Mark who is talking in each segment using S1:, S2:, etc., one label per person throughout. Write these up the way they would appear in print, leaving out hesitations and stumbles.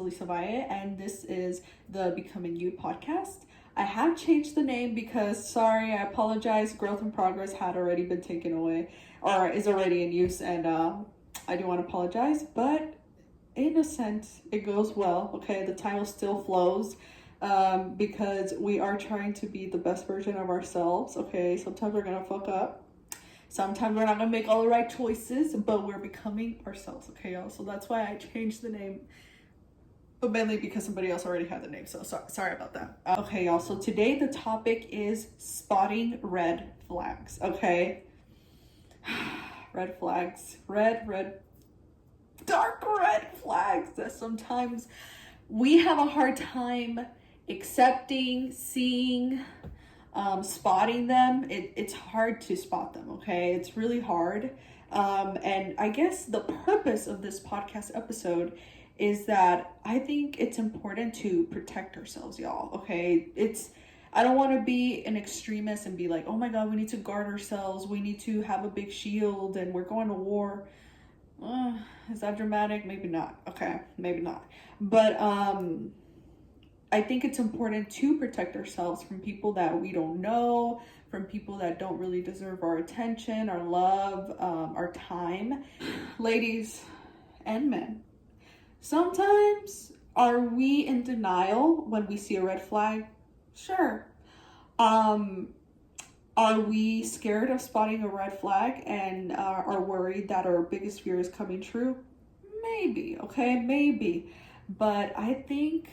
S1: is Elisa and this is the Becoming You podcast. I have changed the name because, sorry, I apologize. Growth in Progress had already been taken away or is already in use, and I do want to apologize, but in a sense, it goes well, okay? The title still flows because we are trying to be the best version of ourselves, okay? Sometimes we're going to fuck up. Sometimes we're not going to make all the right choices, but we're becoming ourselves, okay, y'all? So that's why I changed the name, but mainly because somebody else already had the name, so sorry about that. Okay, y'all, so today the topic is spotting red flags, okay? Red flags, dark red flags that sometimes we have a hard time accepting, seeing, spotting them. It's hard to spot them, okay? It's really hard. And I guess the purpose of this podcast episode is that I think it's important to protect ourselves, y'all, okay? I don't want to be an extremist and be like, oh my God, we need to guard ourselves. We need to have a big shield and we're going to war. Is that dramatic? Maybe not. Okay, maybe not. But I think it's important to protect ourselves from people that we don't know, from people that don't really deserve our attention, our love, our time. Ladies and men, sometimes are we in denial when we see a red flag? Sure. Are we scared of spotting a red flag and are worried that our biggest fear is coming true? Maybe, okay, maybe. But I think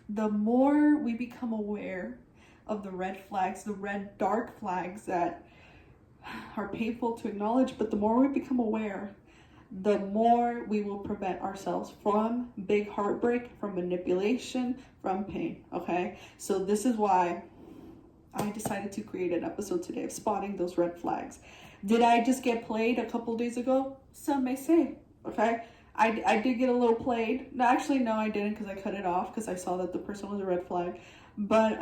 S1: the more we become aware of the red flags, the red dark flags that are painful to acknowledge, but the more we become aware, the more we will prevent ourselves from big heartbreak, from manipulation, from pain, okay? So this is why I decided to create an episode today of spotting those red flags. Did I just get played a couple days ago? Some may say, okay? I did get a little played. No, actually, no, I didn't, because I cut it off because I saw that the person was a red flag. But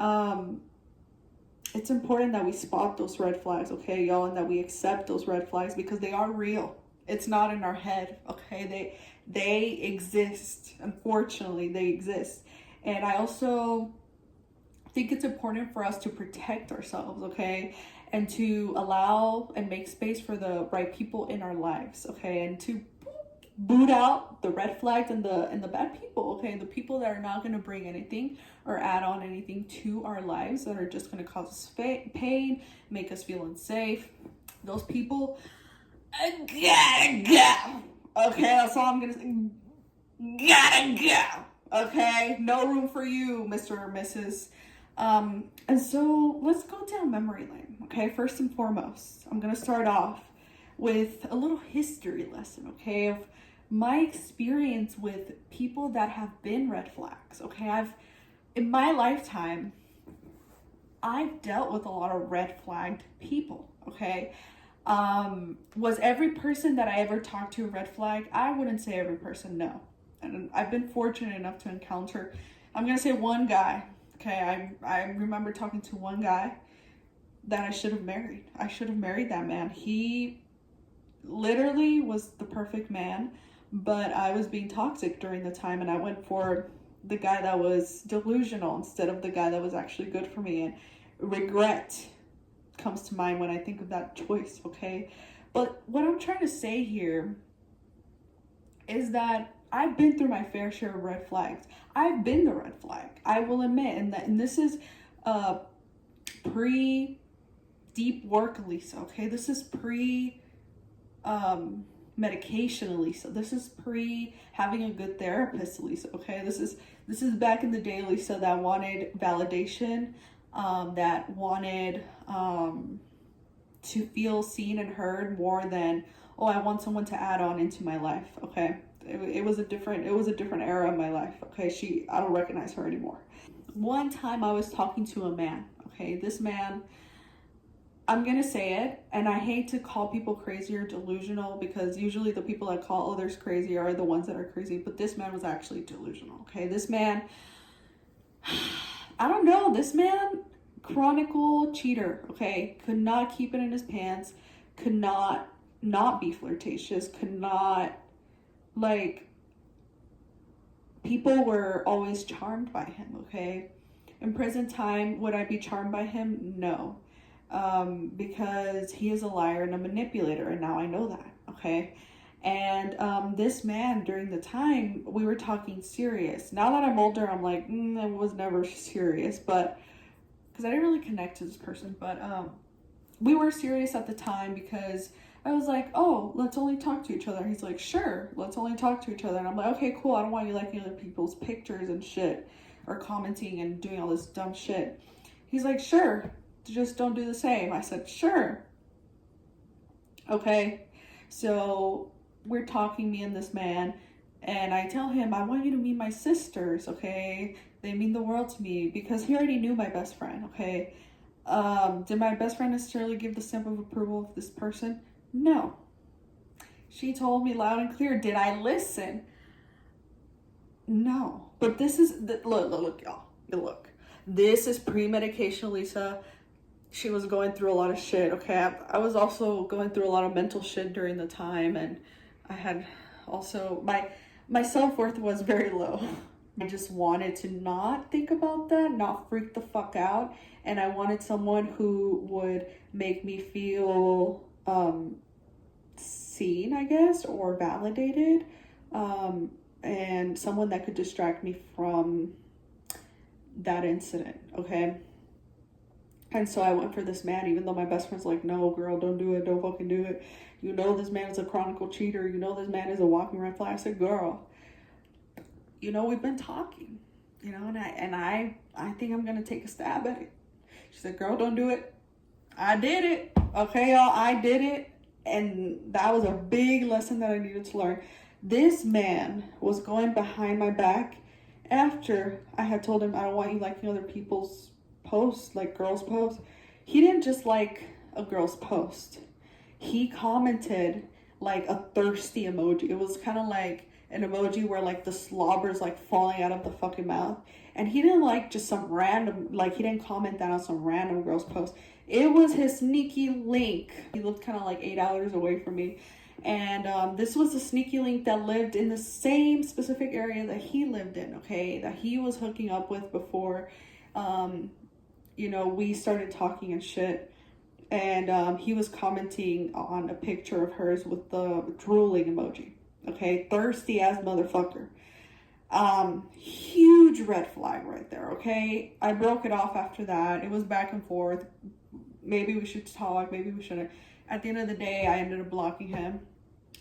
S1: it's important that we spot those red flags, okay, y'all, and that we accept those red flags because they are real. It's not in our head, okay? They exist. Unfortunately, they exist. And I also think it's important for us to protect ourselves, okay? And to allow and make space for the right people in our lives, okay? And to boot out the red flags and the bad people, okay? The people that are not going to bring anything or add on anything to our lives, that are just going to cause us pain, make us feel unsafe. Those people, gotta go. Okay, that's all I'm going to say. Gotta go. Okay? No room for you, Mr. or Mrs. And so let's go down memory lane, okay? First and foremost, I'm going to start off with a little history lesson, okay, of my experience with people that have been red flags, okay? In my lifetime, I've dealt with a lot of red flagged people, okay? Was every person that I ever talked to a red flag? I wouldn't say every person, no. And I've been fortunate enough to encounter, I'm going to say one guy, okay? I remember talking to one guy that I should have married. I should have married that man. He literally was the perfect man, but I was being toxic during the time, and I went for the guy that was delusional instead of the guy that was actually good for me. And regret comes to mind when I think of that choice, okay? But what I'm trying to say here is that I've been through my fair share of red flags. I've been the red flag, I will admit, and this is pre deep work, Elisa, okay? This is pre medication, Elisa. This is pre having a good therapist, Elisa, okay? This is back in the day, Elisa, that wanted validation, that wanted to feel seen and heard more than, oh, I want someone to add on into my life, okay? It was a different era of my life, okay? I don't recognize her anymore. One time I was talking to a man, okay? This man, I'm gonna say it, and I hate to call people crazy or delusional, because usually the people that call others crazy are the ones that are crazy, but this man was actually delusional, okay? This man, I don't know, this man, chronicle cheater, okay? Could not keep it in his pants, could not be flirtatious, could not, like, people were always charmed by him, okay? In prison time, would I be charmed by him? No. Because he is a liar and a manipulator, and now I know that, okay? And this man, during the time, we were talking serious. Now that I'm older, I'm like, it was never serious, but because I didn't really connect to this person, but we were serious at the time because I was like, oh, let's only talk to each other. He's like, sure, let's only talk to each other. And I'm like, okay, cool. I don't want you liking other people's pictures and shit, or commenting and doing all this dumb shit. He's like, sure, just don't do the same. I said, sure. Okay. So we're talking, me and this man, and I tell him, I want you to meet my sisters, okay? They mean the world to me, because he already knew my best friend, okay? Did my best friend necessarily give the stamp of approval of this person? No. She told me loud and clear. Did I listen? No. But this is, look, y'all. Look. This is pre-medication, Elisa. She was going through a lot of shit, okay? I was also going through a lot of mental shit during the time, and I had also, my self-worth was very low. I just wanted to not think about that, not freak the fuck out, and I wanted someone who would make me feel seen, I guess, or validated, and someone that could distract me from that incident, okay? And so I went for this man, even though my best friend's like, no, girl, don't do it, don't fucking do it. You know this man is a chronicle cheater. You know this man is a walking red flag. I said, girl, you know, we've been talking, you know, and I think I'm going to take a stab at it. She said, girl, don't do it. I did it. Okay, y'all, I did it. And that was a big lesson that I needed to learn. This man was going behind my back after I had told him, I don't want you liking other people's posts, like girls' posts. He didn't just like a girl's post. He commented like a thirsty emoji. It was kind of like an emoji where like the slobber's like falling out of the fucking mouth. And he didn't like just some random, like he didn't comment that on some random girl's post. It was his sneaky link. He lived kind of like 8 hours away from me. And this was a sneaky link that lived in the same specific area that he lived in, okay? That he was hooking up with before, you know, we started talking and shit. And he was commenting on a picture of hers with the drooling emoji. Okay, thirsty ass motherfucker. Huge red flag right there, okay? I broke it off after that. It was back and forth. Maybe we should talk, maybe we shouldn't. At the end of the day, I ended up blocking him.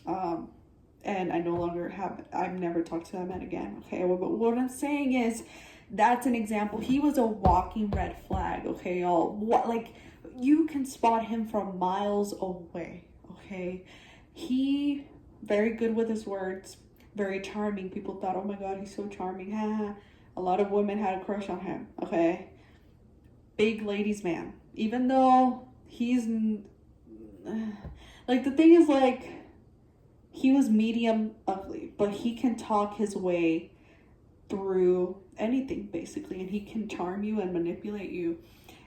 S1: And I no longer I've never talked to that man again, okay? But what I'm saying is, that's an example. He was a walking red flag, okay, y'all? What, like, you can spot him from miles away, okay? He, very good with his words, very charming. People thought, oh my God, he's so charming. A lot of women had a crush on him, okay? Big ladies man. Even though he's, like, the thing is, like, he was medium ugly, but he can talk his way through anything, basically, and he can charm you and manipulate you.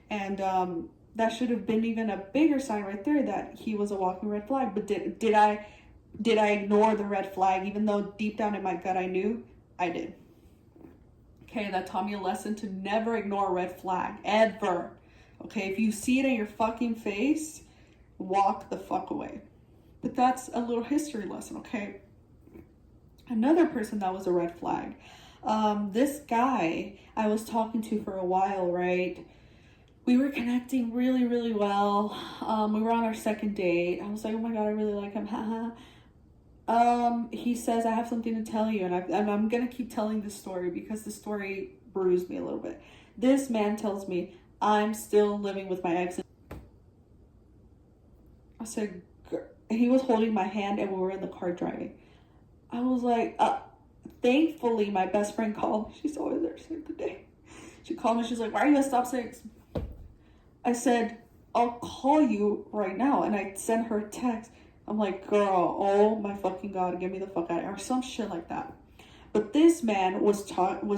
S1: And that should have been even a bigger sign right there that he was a walking red flag. But did I ignore the red flag, even though deep down in my gut I knew? I did. Okay, that taught me a lesson to never ignore a red flag, ever. Okay, if you see it in your fucking face, walk the fuck away. But that's a little history lesson, okay? Another person that was a red flag. This guy I was talking to for a while, right? We were connecting really, really well. We were on our second date. I was like, oh my God, I really like him. He says, I have something to tell you. And I'm going to keep telling this story because the story bruised me a little bit. This man tells me, I'm still living with my ex. I said, he was holding my hand and we were in the car driving. I was like, thankfully, my best friend called. She's always there to save the day. She called me. She's like, why are you at stop signs? I said, I'll call you right now. And I sent her a text. I'm like, girl, oh my fucking God, get me the fuck out of here. Or some shit like that. But this man was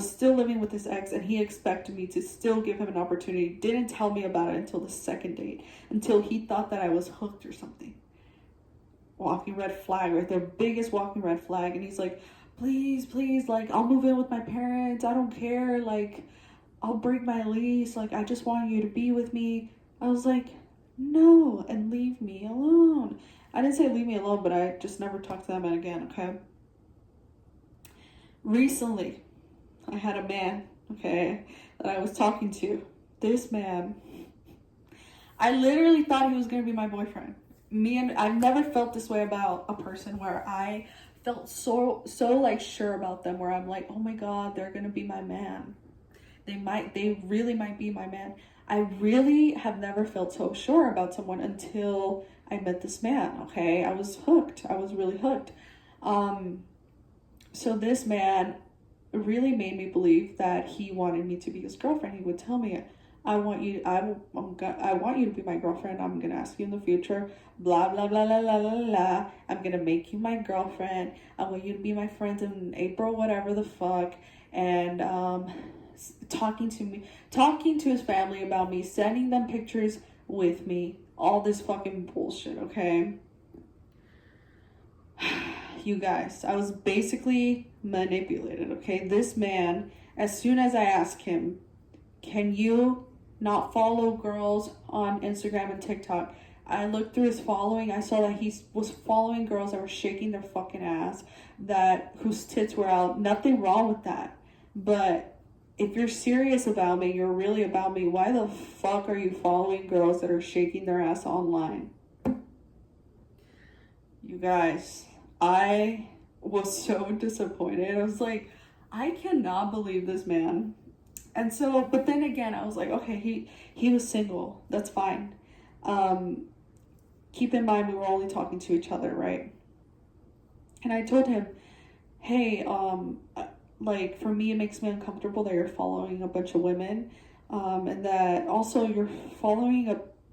S1: still living with his ex, and he expected me to still give him an opportunity. Didn't tell me about it until the second date. Until he thought that I was hooked or something. Walking red flag right there. Biggest walking red flag. And he's like, please, like, I'll move in with my parents. I don't care. Like, I'll break my lease. Like, I just want you to be with me. I was like, no, and leave me alone. I didn't say leave me alone, but I just never talked to them again, okay? Recently, I had a man, okay, that I was talking to. This man, I literally thought he was going to be my boyfriend. I've never felt this way about a person, where I felt so like sure about them, where I'm like, oh my God, they're going to be my man. They really might be my man. I really have never felt so sure about someone until I met this man, okay? I was hooked. I was really hooked. So this man really made me believe that he wanted me to be his girlfriend. He would tell me, I want you to be my girlfriend. I'm going to ask you in the future, blah, blah, blah, blah, blah, blah, blah. I'm going to make you my girlfriend. I want you to be my friends in April, whatever the fuck. And, talking to his family about me, sending them pictures with me, all this fucking bullshit, okay? You guys, I was basically manipulated, okay? This man, as soon as I asked him, can you not follow girls on Instagram and TikTok? I looked through his following. I saw that he was following girls that were shaking their fucking ass, whose tits were out. Nothing wrong with that. But if you're serious about me, you're really about me, why the fuck are you following girls that are shaking their ass online? You guys, I was so disappointed. I was like, I cannot believe this man. And so, but then again, I was like, okay, he was single. That's fine. Keep in mind, we were only talking to each other, right? And I told him, hey, like, for me, it makes me uncomfortable that you're following a bunch of women, and that also you're following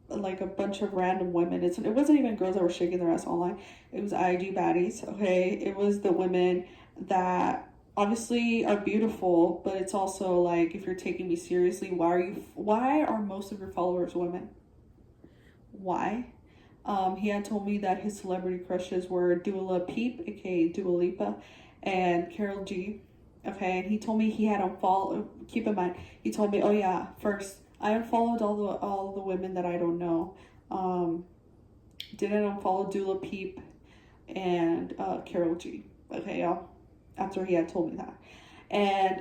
S1: a bunch of random women. It wasn't even girls that were shaking their ass online. It was IG baddies, okay? It was the women that obviously are beautiful, but it's also like, if you're taking me seriously, why are most of your followers women? Why? He had told me that his celebrity crushes were Dua Peep, aka Dua Lipa, and Karol G. Okay, and he told me he had unfollowed. Keep in mind, he told me, oh yeah, first I unfollowed all the women that I don't know. Didn't unfollow Dua Peep and Karol G. Okay, y'all. After he had told me that, and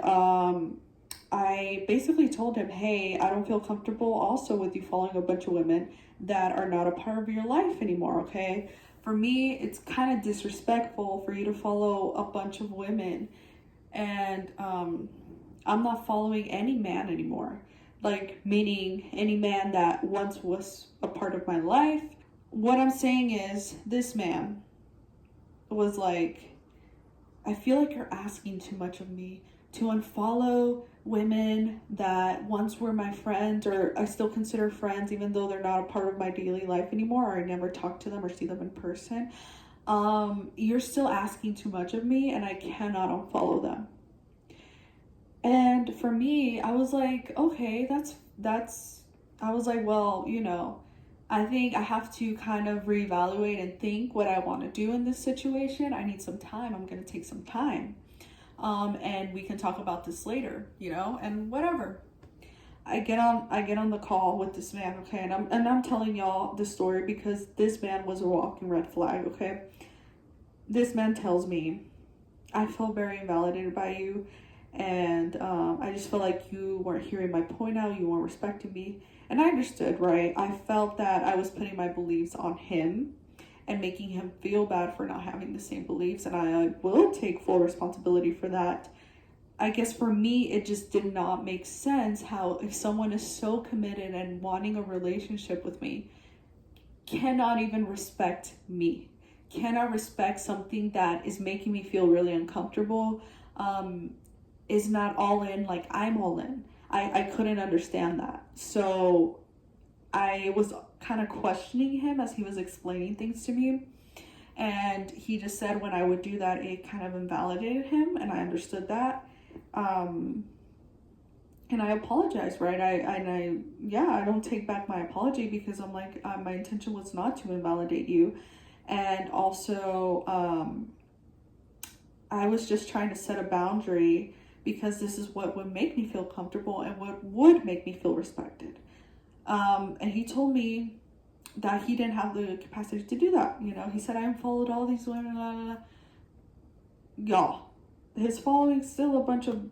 S1: I basically told him, hey, I don't feel comfortable also with you following a bunch of women that are not a part of your life anymore. Okay, for me, it's kind of disrespectful for you to follow a bunch of women. And I'm not following any man anymore. Like, meaning any man that once was a part of my life. What I'm saying is, this man was like, I feel like you're asking too much of me to unfollow women that once were my friends, or I still consider friends, even though they're not a part of my daily life anymore, or I never talk to them or see them in person. You're still asking too much of me, and I cannot unfollow them. And for me, I was like, okay, I was like, well, I think I have to kind of reevaluate and think what I want to do in this situation. I need some time. I'm going to take some time. And we can talk about this later, and whatever. I get on the call with this man, okay, and I'm telling y'all this story because this man was a walking red flag, okay. This man tells me, I feel very invalidated by you, and I just feel like you weren't hearing my point out, you weren't respecting me. And I understood, right? I felt that I was putting my beliefs on him and making him feel bad for not having the same beliefs, and I will take full responsibility for that. I guess for me, it just did not make sense how, if someone is so committed and wanting a relationship with me, cannot even respect me, cannot respect something that is making me feel really uncomfortable, is not all in like I'm all in. I couldn't understand that. So I was kind of questioning him as he was explaining things to me. And he just said when I would do that, it kind of invalidated him, and I understood that. And I apologize, right? I don't take back my apology, because I'm like, my intention was not to invalidate you. And also, I was just trying to set a boundary because this is what would make me feel comfortable and what would make me feel respected. And he told me that he didn't have the capacity to do that. You know, he said, I unfollowed all these women, blah, blah, blah. Y'all, his following's still a bunch of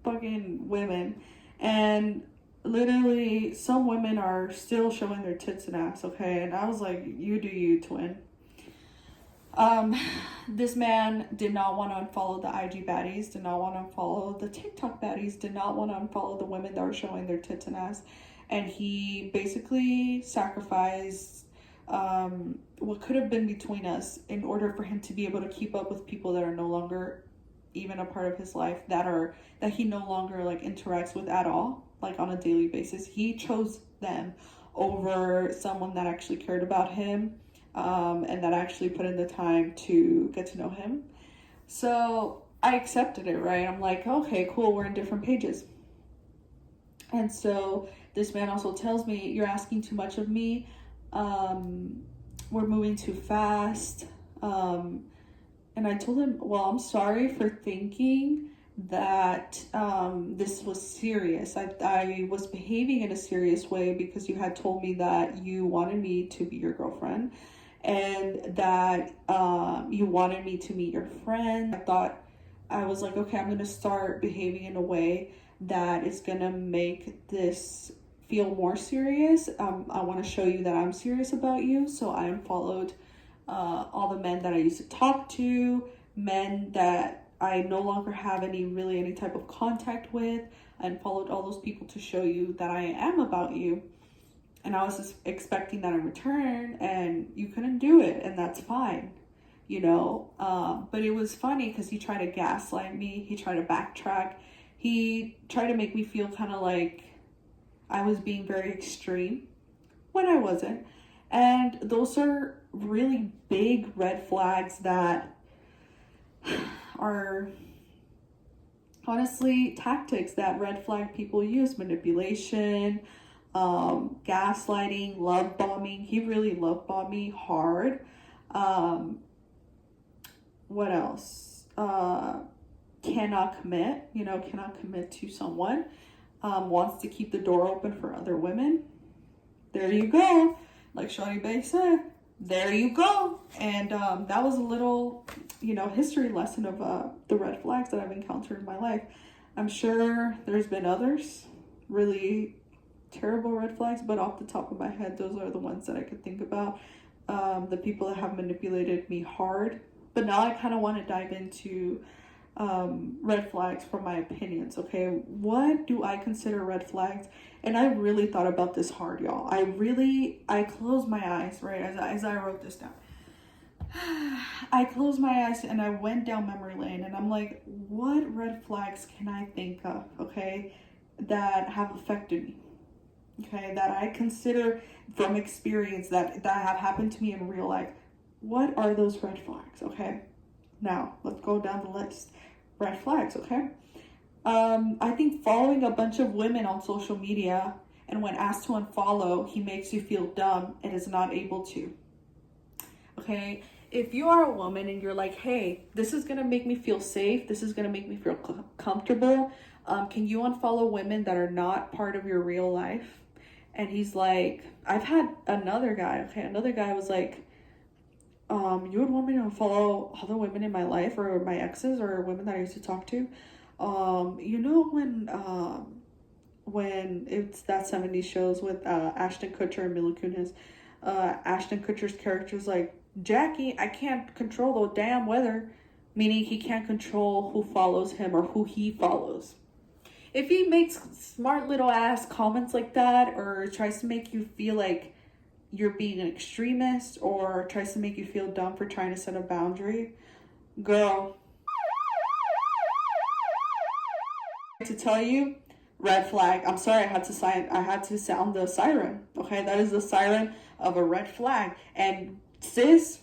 S1: fucking women. And literally, some women are still showing their tits and ass, okay? And I was like, you do you, twin. This man did not want to unfollow the IG baddies, did not want to unfollow the TikTok baddies, did not want to unfollow the women that were showing their tits and ass. And he basically sacrificed what could have been between us in order for him to be able to keep up with people that are no longer even a part of his life, that he no longer like interacts with at all, like on a daily basis. He chose them over someone that actually cared about him, and that actually put in the time to get to know him. So I accepted it, right? I'm like, okay, cool, we're in different pages. And so this man also tells me, you're asking too much of me. We're moving too fast. And I told him, well, I'm sorry for thinking that this was serious. I was behaving in a serious way because you had told me that you wanted me to be your girlfriend and that you wanted me to meet your friend. I was like, okay, I'm going to start behaving in a way that is going to make this feel more serious. I want to show you that I'm serious about you. So I unfollowed all the men that I used to talk to, men that I no longer have any type of contact with. I unfollowed all those people to show you that I am about you. And I was just expecting that in return, and you couldn't do it, and that's fine, you know. But it was funny because he tried to gaslight me. He tried to backtrack. He tried to make me feel kind of like I was being very extreme when I wasn't. And those are really big red flags that are honestly tactics that red flag people use. Manipulation, gaslighting, love bombing. He really love bombed me hard. What else? Cannot commit to someone. Wants to keep the door open for other women. There you go. Like Shawty Bay said, there you go. And that was a little, history lesson of the red flags that I've encountered in my life. I'm sure there's been others, really terrible red flags, but off the top of my head, those are the ones that I could think about. The people that have manipulated me hard. But now I kind of want to dive into red flags from my opinions. Okay, what do I consider red flags? And I really thought about this hard, y'all. I closed my eyes, right, as I wrote this down. I closed my eyes and I went down memory lane, and I'm like, what red flags can I think of, okay, that have affected me, okay, that I consider from experience that have happened to me in real life? What are those red flags? Okay, now let's go down the list. Red flags, okay? I think following a bunch of women on social media, and when asked to unfollow, he makes you feel dumb and is not able to. Okay? If you are a woman and you're like, hey, this is going to make me feel safe, this is going to make me feel comfortable, can you unfollow women that are not part of your real life? And he's like, I've had another guy was like, you would want me to unfollow other women in my life, or my exes, or women that I used to talk to? When it's that 70s shows with Ashton Kutcher and Mila Kunis, Ashton Kutcher's character's like, Jackie, I can't control the damn weather, meaning he can't control who follows him or who he follows. If he makes smart little ass comments like that, or tries to make you feel like you're being an extremist, or tries to make you feel dumb for trying to set a boundary, girl, to tell you, red flag. I'm sorry, I had to sound the siren. Okay, that is the siren of a red flag. And sis,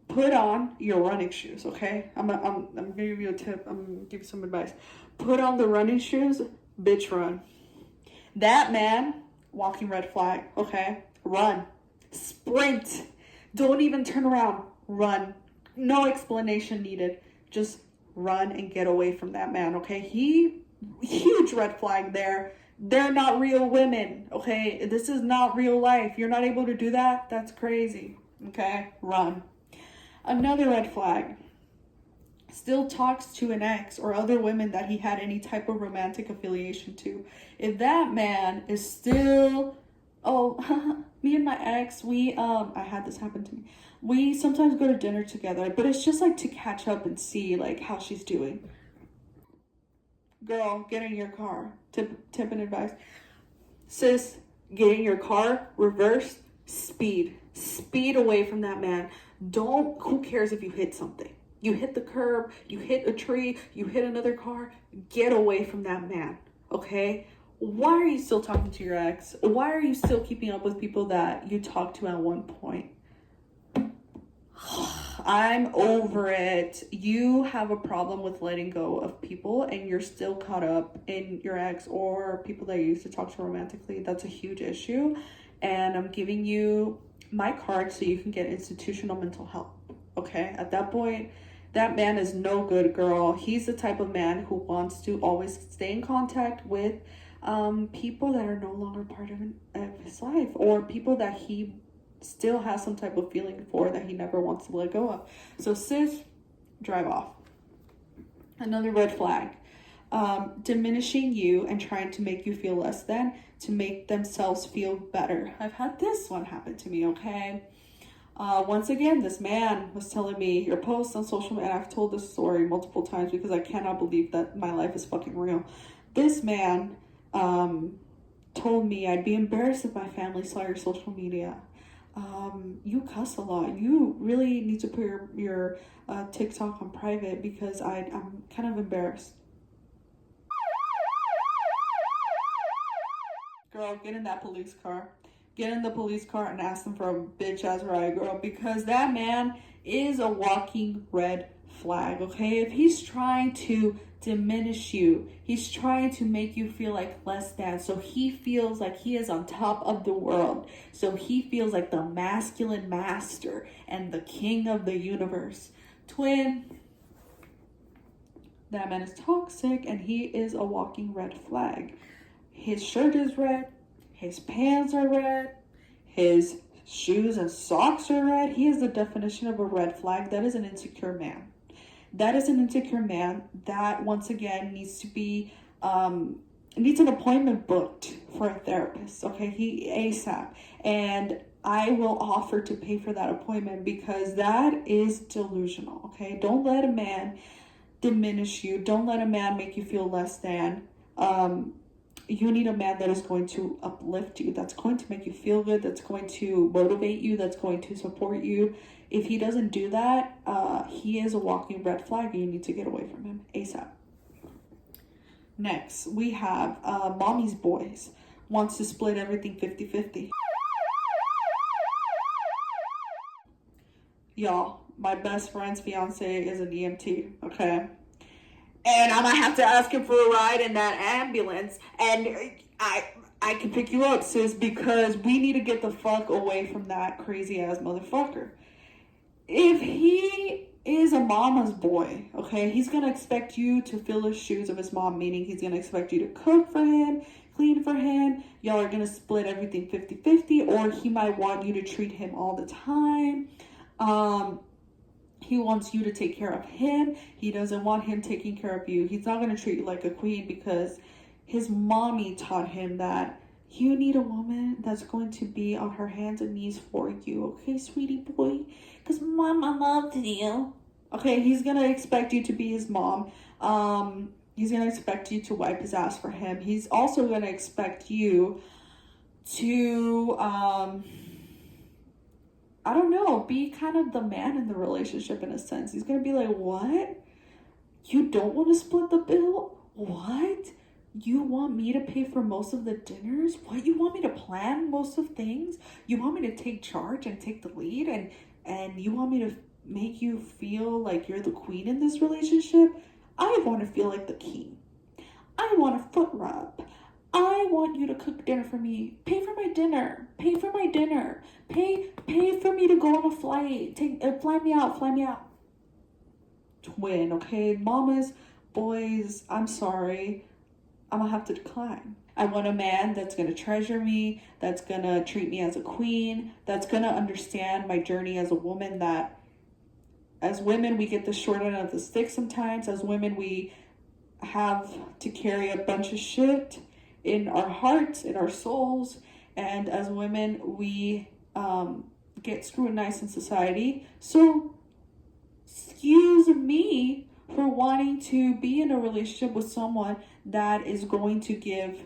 S1: put on your running shoes. Okay, I'm gonna give you a tip. I'm gonna give you some advice. Put on the running shoes, bitch, run. That man, walking red flag. Okay, run, sprint. Don't even turn around. Run. No explanation needed. just run and get away from that man, okay? Huge red flag there. They're not real women, okay? This is not real life. You're not able to do that? That's crazy, okay? Run. Another red flag. Still talks to an ex or other women that he had any type of romantic affiliation to. If that man is still, oh, me and my ex, I had this happen to me. We sometimes go to dinner together, but it's just like to catch up and see like how she's doing. Girl, get in your car. Tip and advice. Sis, get in your car, reverse, speed away from that man. Who cares if you hit something? You hit the curb, you hit a tree, you hit another car, get away from that man, okay? Why are you still talking to your ex? Why are you still keeping up with people that you talked to at one point? I'm over it. You have a problem with letting go of people and you're still caught up in your ex or people that you used to talk to romantically. That's a huge issue. And I'm giving you my card so you can get institutional mental health, okay? At that point, that man is no good, girl. He's the type of man who wants to always stay in contact with people that are no longer part of his life or people that he still has some type of feeling for that he never wants to let go of. So sis, drive off. Another red flag. Diminishing you and trying to make you feel less than to make themselves feel better. I've had this one happen to me, okay? Once again, this man was telling me your posts on social media, and I've told this story multiple times because I cannot believe that my life is fucking real. This man told me I'd be embarrassed if my family saw your social media. You cuss a lot. You really need to put your TikTok on private because I'm kind of embarrassed. Girl, get in that police car. Get in the police car and ask them for a bitch ass ride, girl, because that man is a walking red flag, okay? If he's trying to diminish you, he's trying to make you feel like less than, so he feels like he is on top of the world, so he feels like the masculine master and the king of the universe. Twin, that man is toxic and he is a walking red flag. His shirt is red. His pants are red. His shoes and socks are red. He is the definition of a red flag. That is an insecure man. That is an insecure man that, once again, needs to be, needs an appointment booked for a therapist. Okay, ASAP. And I will offer to pay for that appointment because that is delusional. Okay, don't let a man diminish you. Don't let a man make you feel less than. You need a man that is going to uplift you, that's going to make you feel good, that's going to motivate you, that's going to support you. If he doesn't do that, he is a walking red flag and you need to get away from him ASAP. Next, we have mommy's boys. Wants to split everything 50-50. Y'all, my best friend's fiance is an EMT, okay? And I'm gonna have to ask him for a ride in that ambulance. And I can pick you up, sis, because we need to get the fuck away from that crazy ass motherfucker. If he is a mama's boy, okay, he's gonna expect you to fill the shoes of his mom, meaning he's gonna expect you to cook for him, clean for him. Y'all are gonna split everything 50-50, or he might want you to treat him all the time. He wants you to take care of him. He doesn't want him taking care of you. He's not going to treat you like a queen because his mommy taught him that you need a woman that's going to be on her hands and knees for you. Okay, sweetie boy? Because mama loved you. Okay, he's going to expect you to be his mom. He's going to expect you to wipe his ass for him. He's also going to expect you to... I don't know, be kind of the man in the relationship in a sense. He's going to be like, what? You don't want to split the bill? What? You want me to pay for most of the dinners? What? You want me to plan most of things? You want me to take charge and take the lead? And you want me to make you feel like you're the queen in this relationship? I want to feel like the king. I want a foot rub. I want you to cook dinner for me. Pay for my dinner. Pay for my dinner. Pay for me to go on a flight. Fly me out. twin, okay? Mamas, boys, I'm sorry. I'm gonna have to decline. I want a man that's gonna treasure me, that's gonna treat me as a queen, that's gonna understand my journey as a woman, that as women, we get the short end of the stick sometimes. As women, we have to carry a bunch of shit in our hearts, in our souls. And as women, we get scrutinized in society. So, excuse me for wanting to be in a relationship with someone that is going to give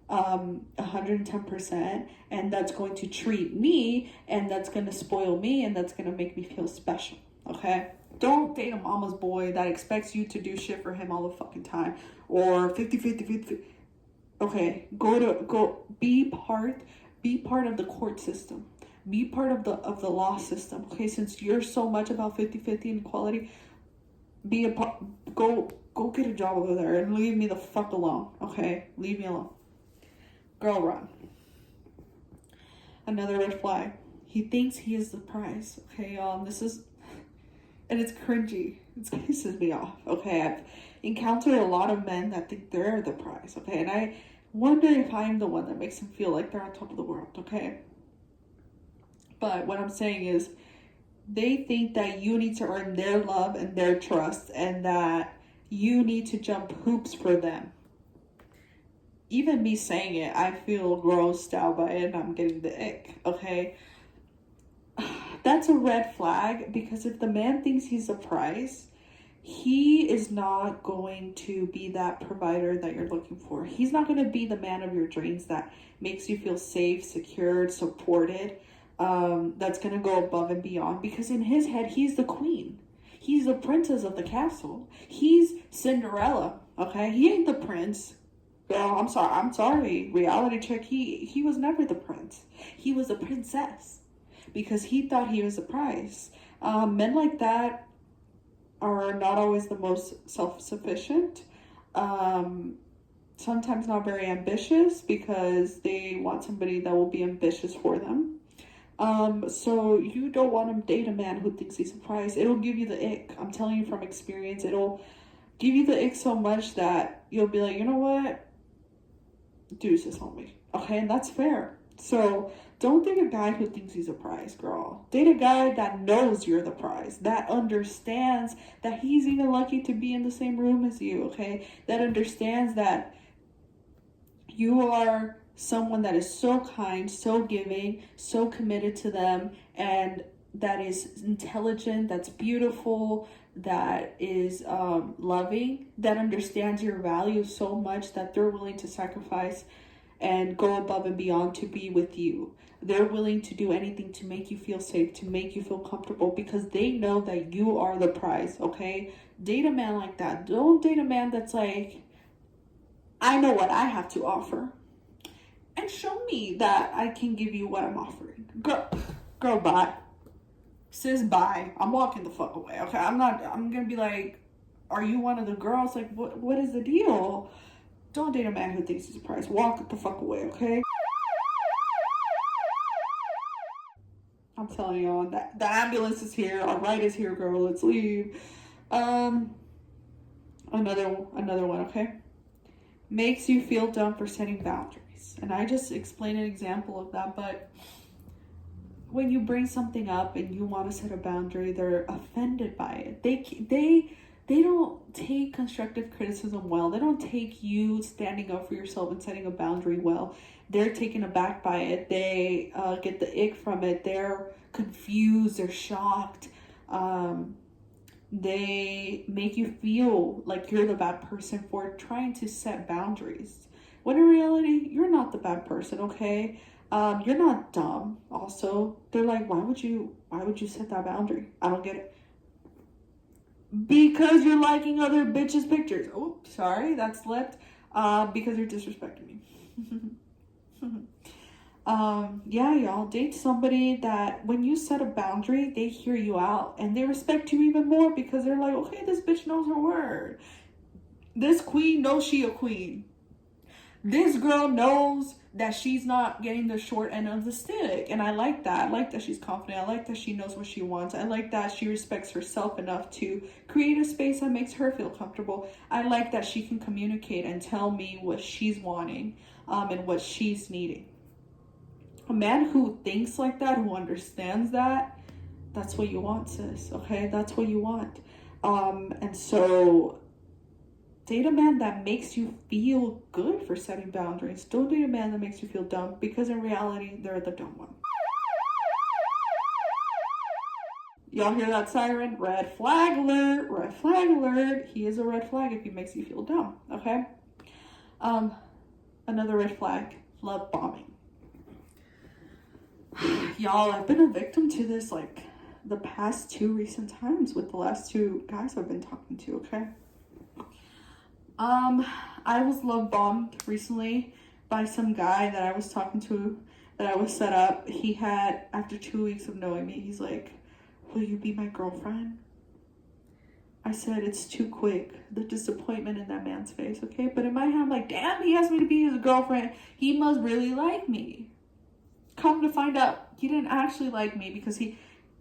S1: 110%, and that's going to treat me, and that's going to spoil me, and that's going to make me feel special. Okay? Don't date a mama's boy that expects you to do shit for him all the fucking time. Or 50-50-50. Okay, be part of the court system. Be part of the law system. Okay, since you're so much about 50-50 and equality, go get a job over there and leave me the fuck alone. Okay? Leave me alone. Girl, run. Another red flag. He thinks he is the prize. Okay, this is, and it's cringy. It pisses me off. Okay, I've encountered a lot of men that think they're the prize. Okay, and I wonder if I'm the one that makes them feel like they're on top of the world. Okay, but what I'm saying is, they think that you need to earn their love and their trust, and that you need to jump hoops for them. Even me saying it, I feel grossed out by it, and I'm getting the ick. Okay, that's a red flag, because if the man thinks he's a prize, he is not going to be that provider that you're looking for. He's not going to be the man of your dreams that makes you feel safe, secured, supported, that's going to go above and beyond, because in his head, he's the queen. He's the princess of the castle. He's Cinderella, okay? He ain't the prince. Girl, I'm sorry. Reality check, he was never the prince. He was a princess, because he thought he was the prize. Men like that are not always the most self-sufficient. Sometimes not very ambitious, because they want somebody that will be ambitious for them. So you don't want to date a man who thinks he's a prize. It'll give you the ick. I'm telling you from experience. It'll give you the ick so much that you'll be like, you know what? Deuces, homie. Okay, and that's fair. So don't date a guy who thinks he's a prize, girl. Date a guy that knows you're the prize, that understands that he's even lucky to be in the same room as you, okay? That understands that you are someone that is so kind, so giving, so committed to them, and that is intelligent, that's beautiful, that is loving, that understands your value so much that they're willing to sacrifice and go above and beyond to be with you. They're willing to do anything to make you feel safe, to make you feel comfortable, because they know that you are the prize, okay? Date a man like that. Don't date a man that's like, I know what I have to offer, and show me that I can give you what I'm offering. Girl, bye. Sis, bye. I'm walking the fuck away, okay? I'm gonna be like, are you one of the girls? Like, what is the deal? Don't date a man who thinks he's a prize. Walk the fuck away, okay? I'm telling y'all, that the ambulance is here. Our ride is here, girl. Let's leave. Another one, okay? Makes you feel dumb for setting boundaries. And I just explained an example of that, but when you bring something up and you want to set a boundary, they're offended by it. They don't take constructive criticism well. They don't take you standing up for yourself and setting a boundary well. They're taken aback by it. They get the ick from it. They're confused. They're shocked. They make you feel like you're the bad person for trying to set boundaries. When in reality, you're not the bad person, okay? You're not dumb. Also, they're like, why would you set that boundary? I don't get it. Because you're liking other bitches' pictures. Oh, sorry, that slipped. Because you're disrespecting me. Yeah, y'all, date somebody that when you set a boundary, they hear you out and they respect you even more, because they're like, okay, this bitch knows her word. This queen knows she a queen. This girl knows that she's not getting the short end of the stick. And I like that. I like that she's confident. I like that she knows what she wants. I like that she respects herself enough to create a space that makes her feel comfortable. I like that she can communicate and tell me what she's wanting, and what she's needing. A man who thinks like that, who understands that, that's what you want, sis. Okay, that's what you want. And so date a man that makes you feel good for setting boundaries. Don't date a man that makes you feel dumb, because in reality, they're the dumb one. Y'all hear that siren? Red flag alert, red flag alert. He is a red flag if he makes you feel dumb, okay? Another red flag, love bombing. Y'all, I've been a victim to this like the past 2 recent times with the last 2 guys I've been talking to, okay? I was love bombed recently by some guy that I was talking to, that I was set up. He had, after 2 weeks of knowing me, he's like, will you be my girlfriend? I said, it's too quick. The disappointment in that man's face, okay? But in my head, I'm like, damn, he asked me to be his girlfriend. He must really like me. Come to find out, he didn't actually like me, because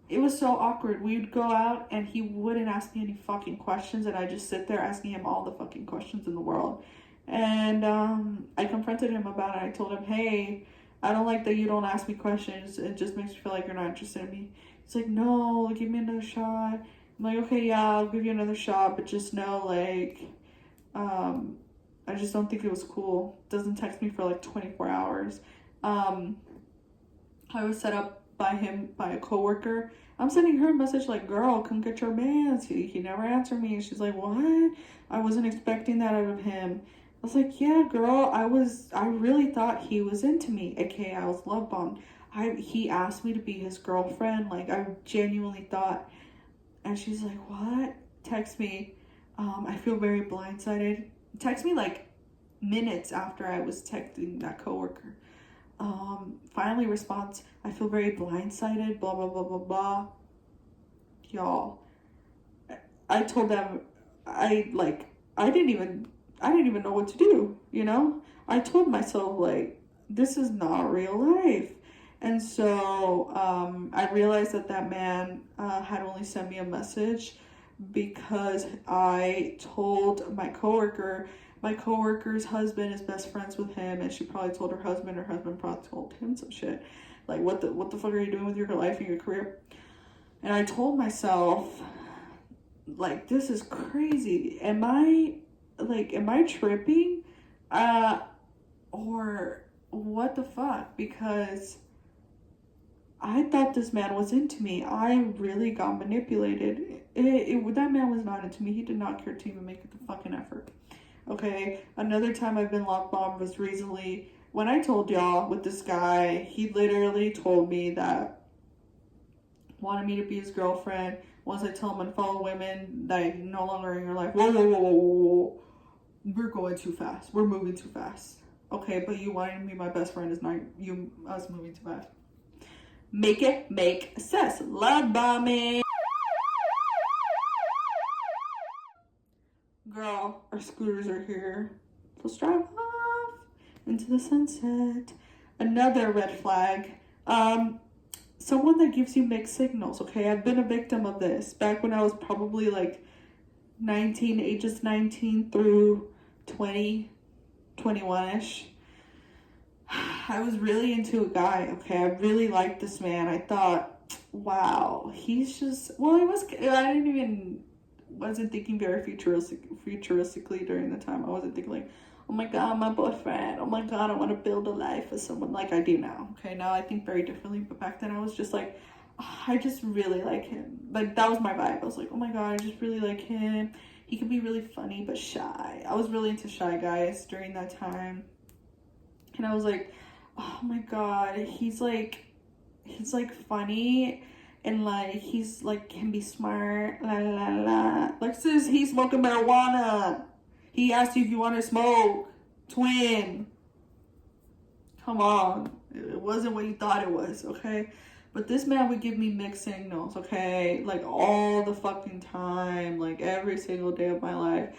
S1: it was so awkward. We would go out and he wouldn't ask me any fucking questions, and I just sit there asking him all the fucking questions in the world. And I confronted him about it. I told him, hey, I don't like that you don't ask me questions. It just makes me feel like you're not interested in me. He's like, no, give me another shot. I'm like, okay, yeah, I'll give you another shot, but just know, like, I just don't think it was cool. Doesn't text me for like 24 hours. I was set up by a coworker. I'm sending her a message like, girl, come get your man. He never answered me. And she's like, what? I wasn't expecting that out of him. I was like, yeah, girl, I really thought he was into me. AKA, I was love bombed. He asked me to be his girlfriend. Like, I genuinely thought. And she's like, what? Text me. I feel very blindsided. Text me like minutes after I was texting that coworker. Finally response, I feel very blindsided, blah, blah, blah, blah, blah. Y'all, I told them, I didn't even know what to do, you know? I told myself, like, this is not real life. And so, I realized that man, had only sent me a message because I told my coworker's husband is best friends with him, and she probably told her husband probably told him some shit. Like, what the fuck are you doing with your life and your career? And I told myself, like, this is crazy. Am I tripping? Or what the fuck? Because I thought this man was into me. I really got manipulated. That man was not into me. He did not care to even make the fucking effort. Okay, another time I've been love bombed was recently when I told y'all with this guy. He literally told me that wanted me to be his girlfriend. Once I tell him unfollow women that no longer in your life. Whoa. We're going too fast. We're moving too fast. Okay, but you wanting to be my best friend is not us moving too fast. Make it make sense. Love bombing. Girl, our scooters are here. Let's drive off into the sunset. Another red flag. Someone that gives you mixed signals, okay? I've been a victim of this. Back when I was probably like 19, ages 19 through 20, 21-ish. I was really into a guy, okay? I really liked this man. I thought, wow, he's just, wasn't thinking very futuristically during the time. I wasn't thinking like, oh my god, my boyfriend, oh my god, I want to build a life with someone like I do now. Okay, now I think very differently, but back then I was just like, oh, I just really like him. Like, that was my vibe. I was like, oh my god, I just really like him. He can be really funny but shy. I was really into shy guys during that time. And I was like, oh my god, he's like funny, and like he's like can be smart, la la la. Like, sis, he's smoking marijuana. He asked you if you want to smoke. Twin. Come on. It wasn't what you thought it was, okay? But this man would give me mixed signals, okay? Like, all the fucking time. Like, every single day of my life.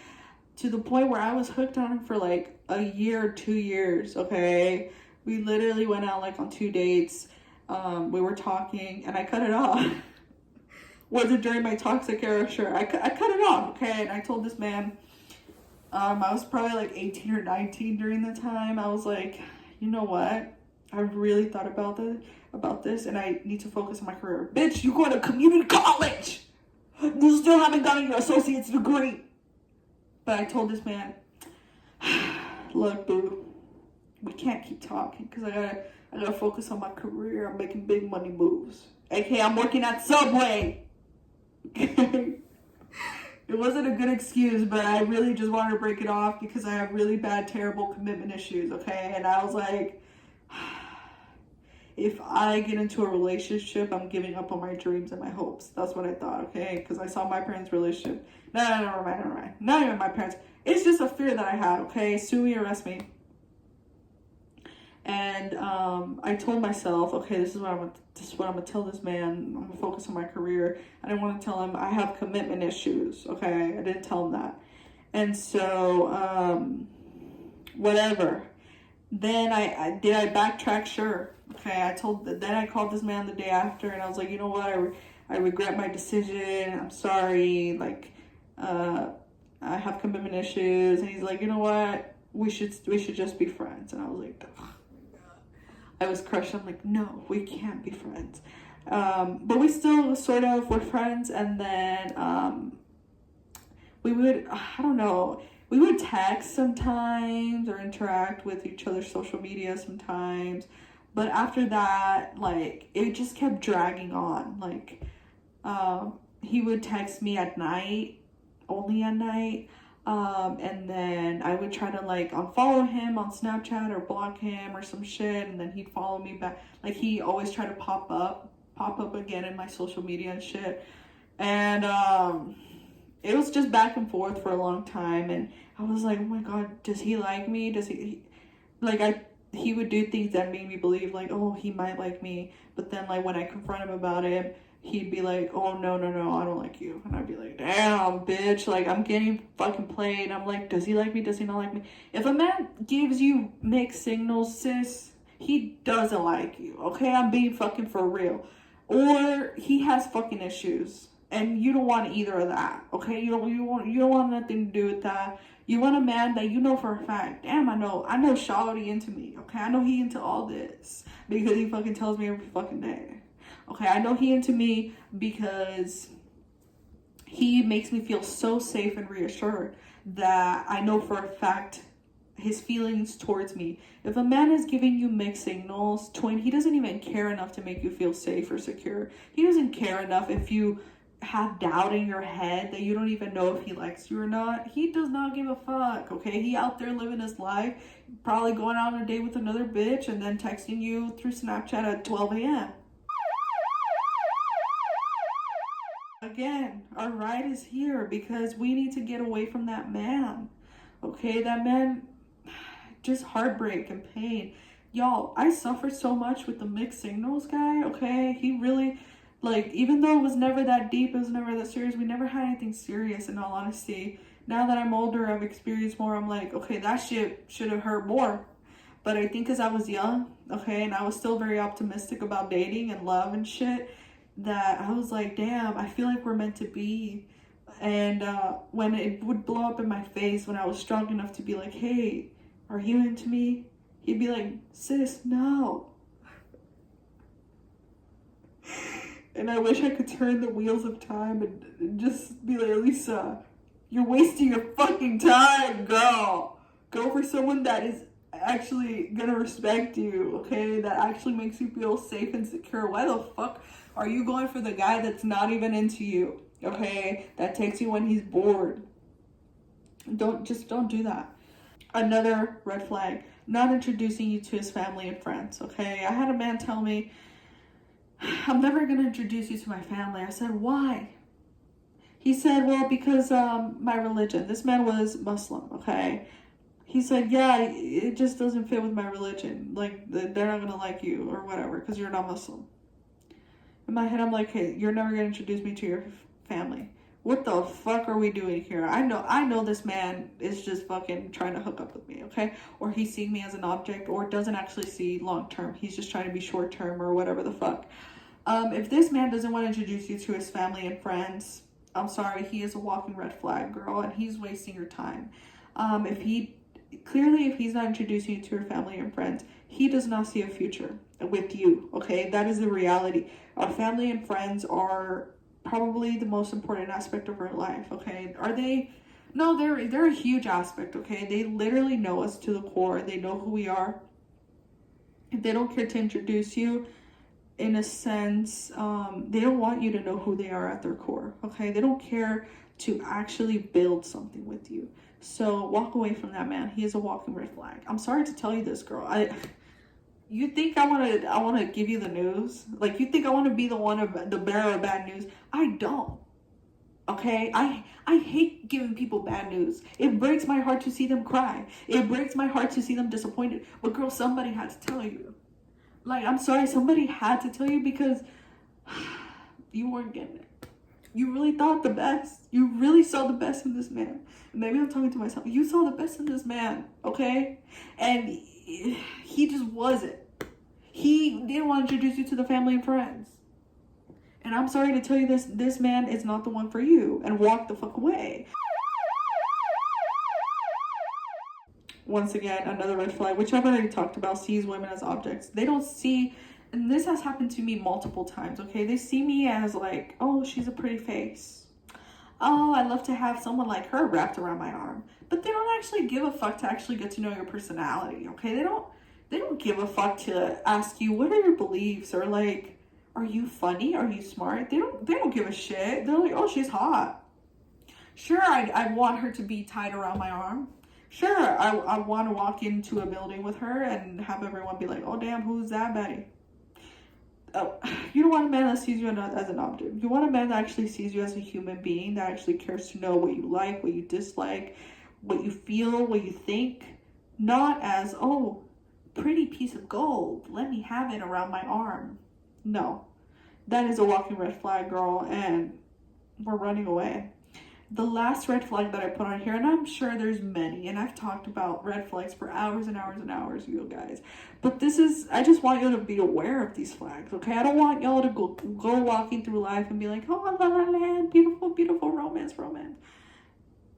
S1: To the point where I was hooked on him for like a year, 2 years, okay? We literally went out like on 2 dates. We were talking and I cut it off. Was it during my toxic era? Sure. I cut it off, okay? And I told this man, I was probably like 18 or 19 during the time. I was like, you know what? I really thought about this, and I need to focus on my career. Bitch, you going to community college. You still haven't gotten your associate's degree. But I told this man, look, boo, we can't keep talking because I gotta focus on my career. I'm making big money moves. AKA, I'm working at Subway. It wasn't a good excuse, but I really just wanted to break it off because I have really bad, terrible commitment issues, okay? And I was like, if I get into a relationship, I'm giving up on my dreams and my hopes. That's what I thought, okay? Because I saw my parents' relationship. No, never mind. Not even my parents. It's just a fear that I had, okay? Sue me, arrest me. And I told myself, okay, this is what I'm gonna tell this man. I'm gonna focus on my career. I didn't want to tell him I have commitment issues, okay? I didn't tell him that. And so, whatever. Then I backtrack? Sure. Okay, then I called this man the day after, and I was like, you know what, I regret my decision, I'm sorry, like, I have commitment issues, and he's like, you know what, we should just be friends, and I was like, oh my God. I was crushed. I'm like, no, we can't be friends, but we still sort of were friends, and then, we would text sometimes or interact with each other's social media sometimes. But after that, like, it just kept dragging on. Like, he would text me at night, only at night. And then I would try to, like, unfollow him on Snapchat or block him or some shit. And then he'd follow me back. Like, he always tried to pop up again in my social media and shit. And, it was just back and forth for a long time, and I was like, oh my God, does he like me? He would do things that made me believe, like, oh, he might like me, but then, like, when I confront him about it, he'd be like, oh, no, I don't like you, and I'd be like, damn, bitch, like, I'm getting fucking played. I'm like, does he like me? Does he not like me? If a man gives you mixed signals, sis, he doesn't like you, okay? I'm being fucking for real. Or he has fucking issues. And you don't want either of that, okay? You don't want nothing to do with that. You want a man that you know for a fact, damn, I know Shawty into me, okay? I know he into all this because he fucking tells me every fucking day. Okay, I know he into me because he makes me feel so safe and reassured that I know for a fact his feelings towards me. If a man is giving you mixed signals, he doesn't even care enough to make you feel safe or secure. He doesn't care enough if you have doubt in your head that you don't even know if he likes you or not. He does not give a fuck, okay? He out there living his life, probably going out on a date with another bitch and then texting you through Snapchat at 12 a.m. Again, our ride is here because we need to get away from that man, okay? That man, just heartbreak and pain. Y'all, I suffered so much with the mixed signals guy, okay? He really... Like, even though it was never that deep, it was never that serious, we never had anything serious, in all honesty. Now that I'm older, I've experienced more, I'm like, okay, that shit should have hurt more. But I think because I was young, okay, and I was still very optimistic about dating and love and shit, that I was like, damn, I feel like we're meant to be. And when it would blow up in my face, when I was strong enough to be like, hey, are you into me? He'd be like, sis, no. And I wish I could turn the wheels of time and just be like, Elisa, you're wasting your fucking time, girl. Go for someone that is actually gonna respect you, okay? That actually makes you feel safe and secure. Why the fuck are you going for the guy that's not even into you, okay? That takes you when he's bored. Don't do that. Another red flag, not introducing you to his family and friends, okay? I had a man tell me, I'm never going to introduce you to my family. I said, why? He said, well, because my religion. This man was Muslim, okay? He said, yeah, it just doesn't fit with my religion. Like, they're not going to like you or whatever because you're not Muslim. In my head, I'm like, hey, you're never going to introduce me to your family. What the fuck are we doing here? I know this man is just fucking trying to hook up with me, okay? Or he's seeing me as an object, or doesn't actually see long term. He's just trying to be short term or whatever the fuck. If this man doesn't want to introduce you to his family and friends, I'm sorry, he is a walking red flag, girl, and he's wasting your time. If he's not introducing you to your family and friends, he does not see a future with you, okay? That is the reality. Our family and friends are probably the most important aspect of our life, okay? Are they? No, they're a huge aspect, okay? They literally know us to the core. They know who we are. If they don't care to introduce you, in a sense, they don't want you to know who they are at their core, okay? They don't care to actually build something with you. So walk away from that man. He is a walking red flag. I'm sorry to tell you this, girl. You think I want to give you the news? Like, you think I want to be the bearer of bad news? I don't. Okay? I hate giving people bad news. It breaks my heart to see them cry. It breaks my heart to see them disappointed. But girl, somebody had to tell you. Like, I'm sorry, somebody had to tell you, because you weren't getting it. You really thought the best. You really saw the best in this man. Maybe I'm talking to myself. You saw the best in this man, okay? And he just wasn't. He didn't want to introduce you to the family and friends. And I'm sorry to tell you this man is not the one for you. And walk the fuck away. Once again, another red flag, which I've already talked about, sees women as objects. They don't see, and this has happened to me multiple times, okay? They see me as like, oh, she's a pretty face. Oh, I'd love to have someone like her wrapped around my arm. But they don't actually give a fuck to actually get to know your personality, okay? They don't give a fuck to ask you, what are your beliefs? Or like, are you funny? Are you smart? They don't give a shit. They're like, oh, she's hot. Sure, I'd want her to be tied around my arm. Sure, I want to walk into a building with her and have everyone be like, oh, damn, who's that baddie? Oh, you don't want a man that sees you as an object. You want a man that actually sees you as a human being, that actually cares to know what you like, what you dislike, what you feel, what you think. Not as, oh, pretty piece of gold. Let me have it around my arm. No. That is a walking red flag, girl, and we're running away. The last red flag that I put on here, and I'm sure there's many, and I've talked about red flags for hours and hours and hours, you guys. But I just want you to be aware of these flags, okay? I don't want y'all to go walking through life and be like, oh, la la land, beautiful, beautiful romance.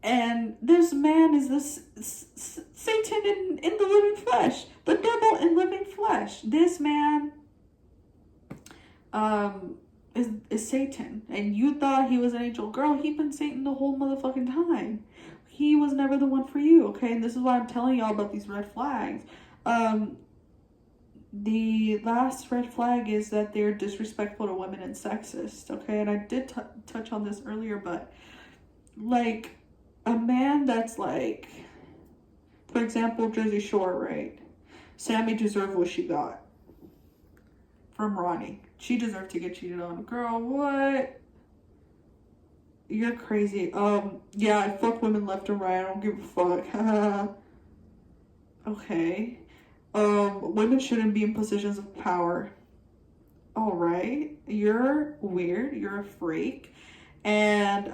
S1: And this man is this Satan in the living flesh, the devil in living flesh. This man, is Satan, and you thought he was an angel. Girl, he been Satan the whole motherfucking time. He was never the one for you, okay? And this is why I'm telling y'all about these red flags. The last red flag is that they're disrespectful to women and sexist, okay? And I did touch on this earlier, but like a man that's like, for example, Jersey Shore, right? Sammy deserved what she got from Ronnie. She deserved to get cheated on. Girl, what? You're crazy. Yeah, I fuck women left and right. I don't give a fuck. Okay. Women shouldn't be in positions of power. Alright. You're weird. You're a freak. And,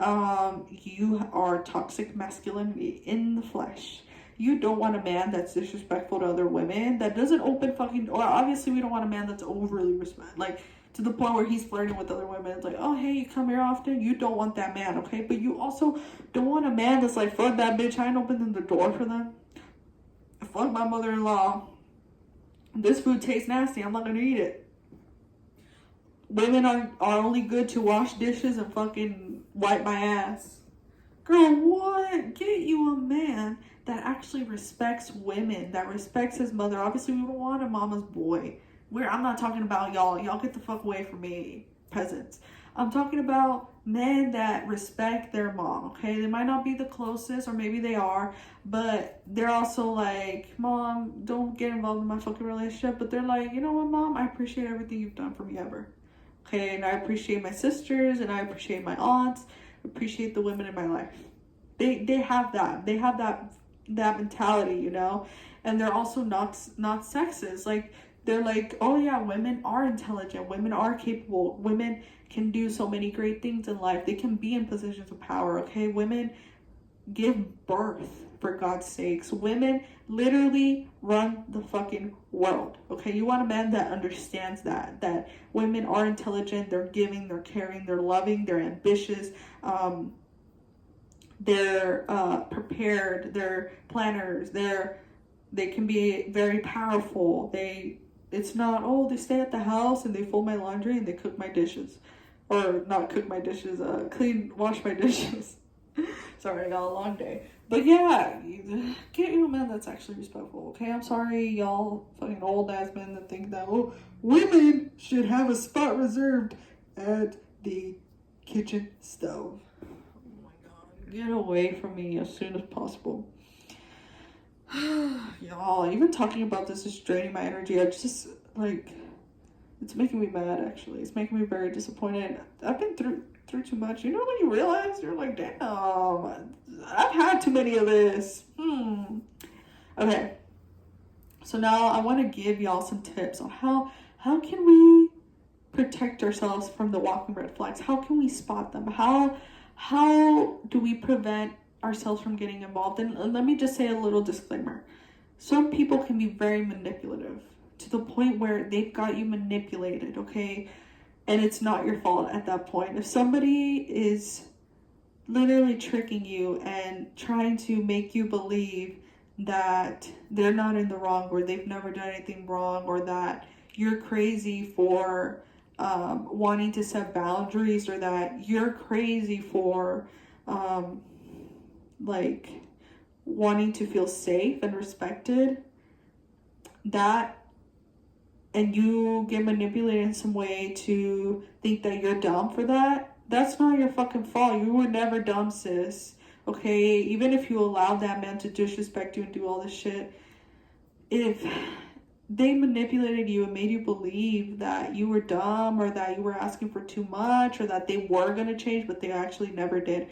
S1: you are toxic masculinity in the flesh. You don't want a man that's disrespectful to other women, that doesn't open fucking, or obviously we don't want a man that's overly like, to the point where he's flirting with other women. It's like, oh, hey, you come here often? You don't want that man, okay? But you also don't want a man that's like, fuck that bitch, I ain't opening the door for them. Fuck my mother-in-law. This food tastes nasty, I'm not gonna eat it. Women are only good to wash dishes and fucking wipe my ass. Girl, what? Get you a man that actually respects women, that respects his mother. Obviously, we don't want a mama's boy. I'm not talking about y'all. Y'all get the fuck away from me, peasants. I'm talking about men that respect their mom, okay? They might not be the closest, or maybe they are, but they're also like, Mom, don't get involved in my fucking relationship. But they're like, you know what, Mom? I appreciate everything you've done for me ever. Okay, and I appreciate my sisters, and I appreciate my aunts, appreciate the women in my life. They have that. They have that mentality, you know? And they're also not sexist. Like, they're like, oh yeah, women are intelligent, women are capable, women can do so many great things in life, they can be in positions of power, okay? Women give birth, for God's sakes. Women literally run the fucking world, okay? You want a man that understands that women are intelligent, they're giving, they're caring, they're loving, they're ambitious, they're prepared, they're planners, they can be very powerful. It's not, oh, they stay at the house and they fold my laundry and they cook my dishes, or not cook my dishes, wash my dishes. Sorry, I got a long day. But yeah, get you a man that's actually respectful, okay? I'm sorry, y'all fucking old ass men that think that, oh, women should have a spot reserved at the kitchen stove. Oh my god, get away from me as soon as possible. Y'all, even talking about this is draining my energy. I just, like, it's making me mad, actually. It's making me very disappointed. I've been through too much. You know when you realize, you're like, damn, I've had too many of this. Okay. So now I want to give y'all some tips on how can we protect ourselves from the walking red flags? How can we spot them? How do we prevent ourselves from getting involved? And let me just say a little disclaimer. Some people can be very manipulative to the point where they've got you manipulated, okay? And it's not your fault at that point. If somebody is literally tricking you and trying to make you believe that they're not in the wrong, or they've never done anything wrong, or that you're crazy for wanting to set boundaries, or that you're crazy for like wanting to feel safe and respected, and you get manipulated in some way to think that you're dumb for that, that's not your fucking fault. You were never dumb, sis. Okay? Even if you allowed that man to disrespect you and do all this shit, if they manipulated you and made you believe that you were dumb, or that you were asking for too much, or that they were going to change but they actually never did,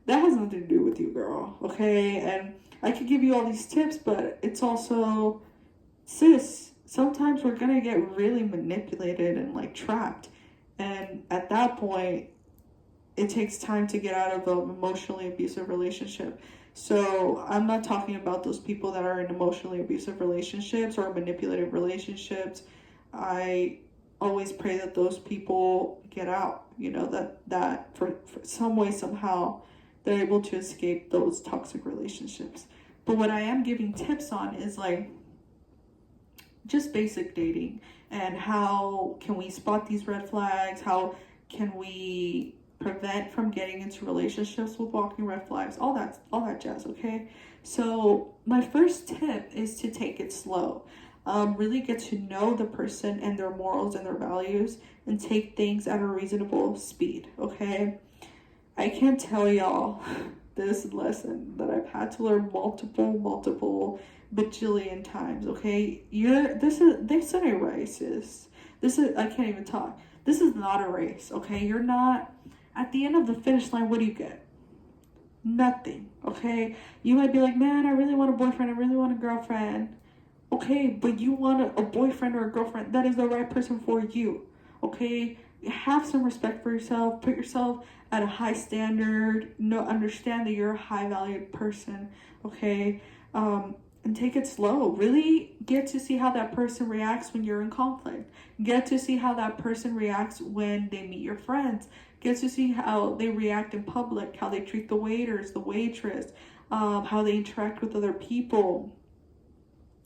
S1: that has nothing to do with you, girl. Okay? And I could give you all these tips, but it's also, sis, sometimes we're gonna get really manipulated and like trapped, and at that point it takes time to get out of an emotionally abusive relationship. So I'm not talking about those people that are in emotionally abusive relationships or manipulative relationships. I always pray that those people get out, you know, that for some way, somehow, they're able to escape those toxic relationships. But what I am giving tips on is like just basic dating, and how can we spot these red flags? How can we prevent from getting into relationships with walking red flags? All that jazz, okay? So my first tip is to take it slow. Really get to know the person and their morals and their values, and take things at a reasonable speed, okay? I can't tell y'all this lesson that I've had to learn multiple bajillion times, okay? They said a race is, I can't even talk. This is not a race, okay? You're not, at the end of the finish line, what do you get? Nothing, okay? You might be like, man, I really want a boyfriend, I really want a girlfriend. Okay, but you want a boyfriend or a girlfriend that is the right person for you, okay? Have some respect for yourself. Put yourself at a high standard. Understand that you're a high valued person, okay? And take it slow. Really get to see how that person reacts when you're in conflict. Get to see how that person reacts when they meet your friends. Get to see how they react in public, how they treat the waiters, the waitress, how they interact with other people,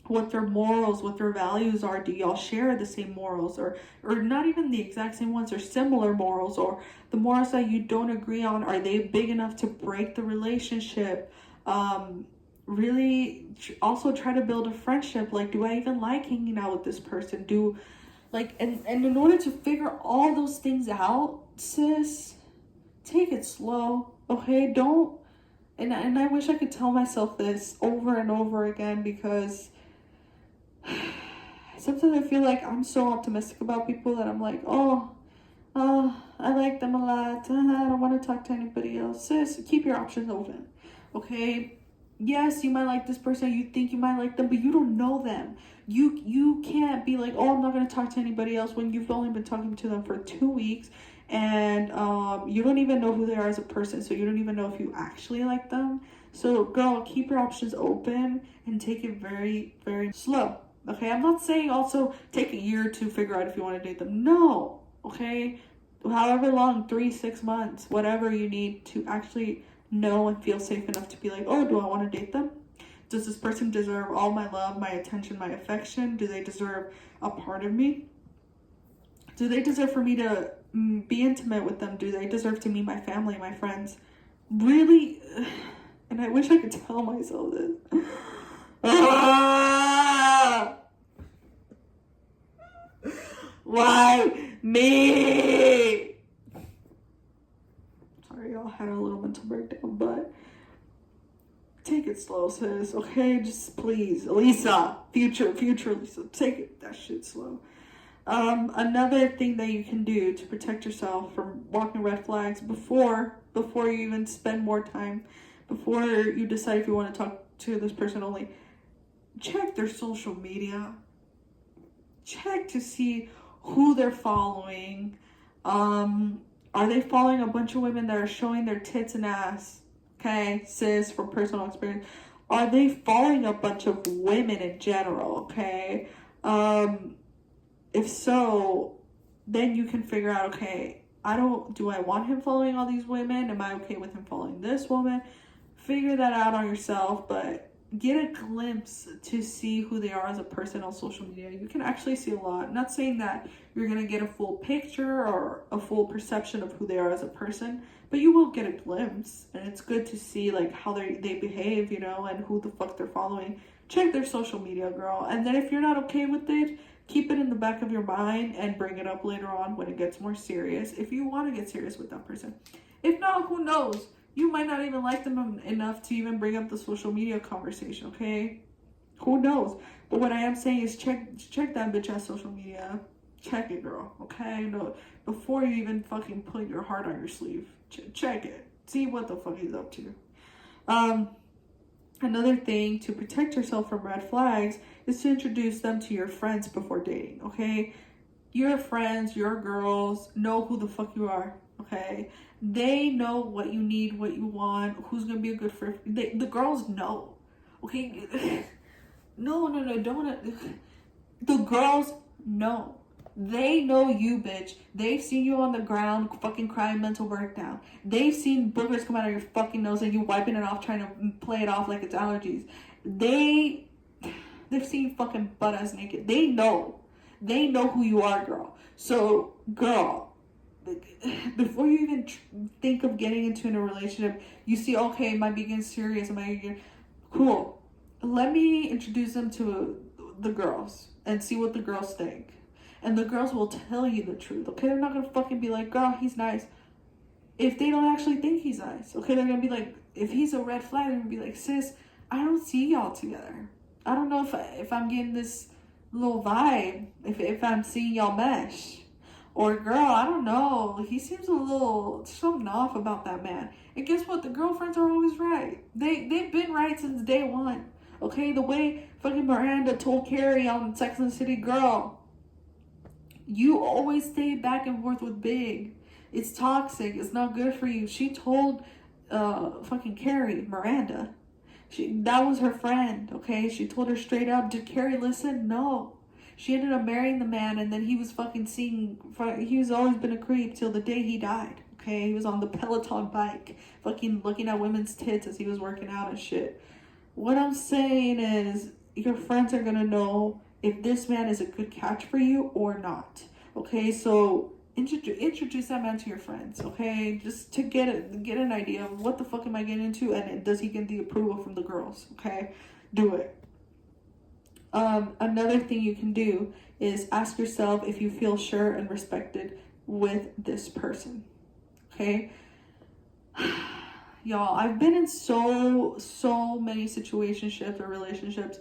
S1: what their morals, what their values are. Do y'all share the same morals, or not even the exact same ones, or similar morals, or the morals that you don't agree on, are they big enough to break the relationship? Really also try to build a friendship. Like, do I even like hanging out with this person? And in order to figure all those things out, sis, take it slow, okay? Don't, and I wish I could tell myself this over and over again, because sometimes I feel like I'm so optimistic about people that I'm like, I like them a lot. I don't want to talk to anybody else. Sis, keep your options open, okay? Yes, you might like this person, you think you might like them, but you don't know them. You can't be like, oh, I'm not gonna talk to anybody else when you've only been talking to them for 2 weeks, and you don't even know who they are as a person, so you don't even know if you actually like them. So girl, keep your options open and take it very, very slow. Okay, I'm not saying also take a year to figure out if you want to date them. No, okay, however long, 3 6 months, whatever you need to actually know and feel safe enough to be like, oh, do I want to date them? Does this person deserve all my love, my attention, my affection? Do they deserve a part of me? Do they deserve for me to be intimate with them? Do they deserve to meet my family, my friends? Really? And I wish I could tell myself this. Why me? Sorry, y'all had a little mental breakdown, but take it slow, sis. Okay, just please, Elisa, future Elisa, take it that shit slow. Another thing that you can do to protect yourself from walking red flags before you even spend more time, before you decide if you want to talk to this person only, check their social media. Check to see who they're following. Are they following a bunch of women that are showing their tits and ass? Okay, sis, from personal experience. Are they following a bunch of women in general? Okay. If so, then you can figure out, okay, do I want him following all these women? Am I okay with him following this woman? Figure that out on yourself, but get a glimpse to see who they are as a person on social media. You can actually see a lot. Not saying that you're going to get a full picture or a full perception of who they are as a person, but you will get a glimpse, and it's good to see like how they behave, you know, and who the fuck they're following. Check their social media, girl. And then if you're not okay with it, keep it in the back of your mind and bring it up later on when it gets more serious, if you want to get serious with that person. If not, who knows? You might not even like them enough to even bring up the social media conversation, okay? Who knows? But what I am saying is check that bitch ass social media. Check it, girl, okay? No, before you even fucking put your heart on your sleeve. Check it. See what the fuck he's up to. Another thing to protect yourself from red flags is to introduce them to your friends before dating, okay? Your friends, your girls know who the fuck you are, okay? They know what you need, what you want, who's gonna be a good friend. The girls know, okay? No, don't. The girls know. They know you, bitch. They've seen you on the ground fucking crying mental breakdown. They've seen boogers come out of your fucking nose and you wiping it off, trying to play it off like it's allergies. They've seen fucking butt ass naked. They know who you are, girl. So, girl, before you even think of getting into a relationship, you see, okay, am I being serious? Am I getting cool? Let me introduce them to the girls and see what the girls think. And the girls will tell you the truth, okay? They're not gonna fucking be like, girl, he's nice. If they don't actually think he's nice, okay? They're gonna be like, if he's a red flag, they're gonna be like, sis, I don't see y'all together. I don't know if I'm getting this little vibe, if I'm seeing y'all mesh. Or, girl, I don't know. He seems a little something off about that man. And guess what? The girlfriends are always right. They've been right since day one. Okay? The way fucking Miranda told Carrie on Sex and the City, girl, you always stay back and forth with Big. It's toxic. It's not good for you. She told fucking Carrie, Miranda. That was her friend, okay? She told her straight up. Did Carrie listen? No. She ended up marrying the man, and then he was fucking he was always been a creep till the day he died, okay? He was on the Peloton bike, fucking looking at women's tits as he was working out and shit. What I'm saying is, your friends are gonna know if this man is a good catch for you or not, okay? So introduce that man to your friends, okay? Just to get an idea of what the fuck am I getting into, and does he get the approval from the girls, okay? Do it. Another thing you can do is ask yourself if you feel sure and respected with this person, okay? Y'all, I've been in so many situationships or relationships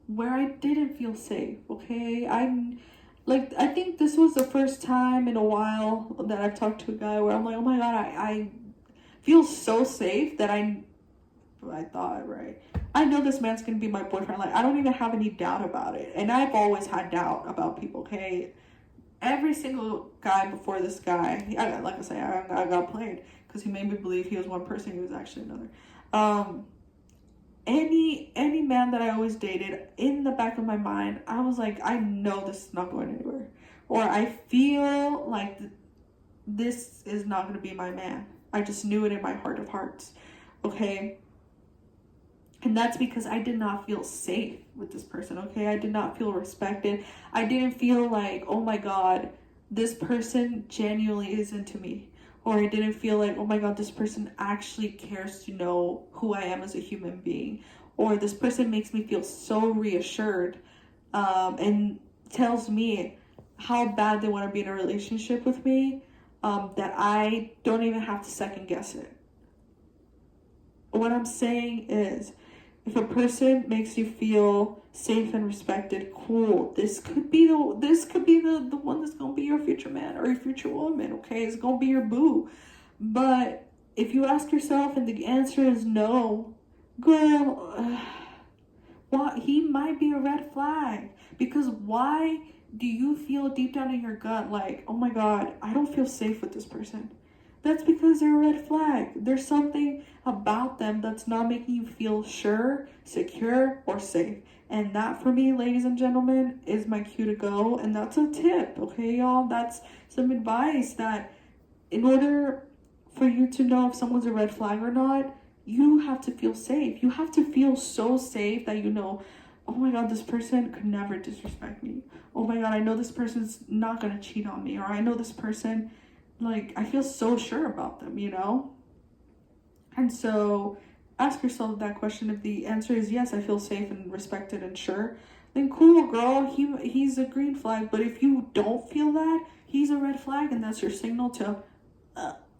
S1: where I didn't feel safe, okay? I think this was the first time in a while that I've talked to a guy where I'm like, oh my God, I feel so safe that I thought, right? I know this man's gonna be my boyfriend. Like, I don't even have any doubt about it. And I've always had doubt about people, okay? Every single guy before this guy, like I say, I got played because he made me believe he was one person, he was actually another. Any man that I always dated, in the back of my mind, I was like, I know this is not going anywhere. Or I feel like this is not going to be my man. I just knew it in my heart of hearts. Okay? And that's because I did not feel safe with this person, okay? I did not feel respected. I didn't feel like, oh my God, this person genuinely is into me. Or I didn't feel like, oh my God, this person actually cares to know who I am as a human being. Or this person makes me feel so reassured, and tells me how bad they want to be in a relationship with me, that I don't even have to second guess it. What I'm saying is, if a person makes you feel safe and respected, cool. This could be the one that's gonna be your future man or your future woman. Okay, it's gonna be your boo. But if you ask yourself and the answer is no, girl, well, he might be a red flag. Because why do you feel deep down in your gut like, oh my God, I don't feel safe with this person? That's because they're a red flag. There's something about them that's not making you feel sure, secure, or safe. And that, for me, ladies and gentlemen, is my cue to go. And that's a tip, okay, y'all? That's some advice that in order for you to know if someone's a red flag or not, you have to feel safe. You have to feel so safe that you know, oh my God, this person could never disrespect me. Oh my God, I know this person's not going to cheat on me. Or I know this person, like, I feel so sure about them, you know? And so ask yourself that question. If the answer is yes, I feel safe and respected and sure, then cool, girl, he's a green flag. But if you don't feel that, he's a red flag, and that's your signal to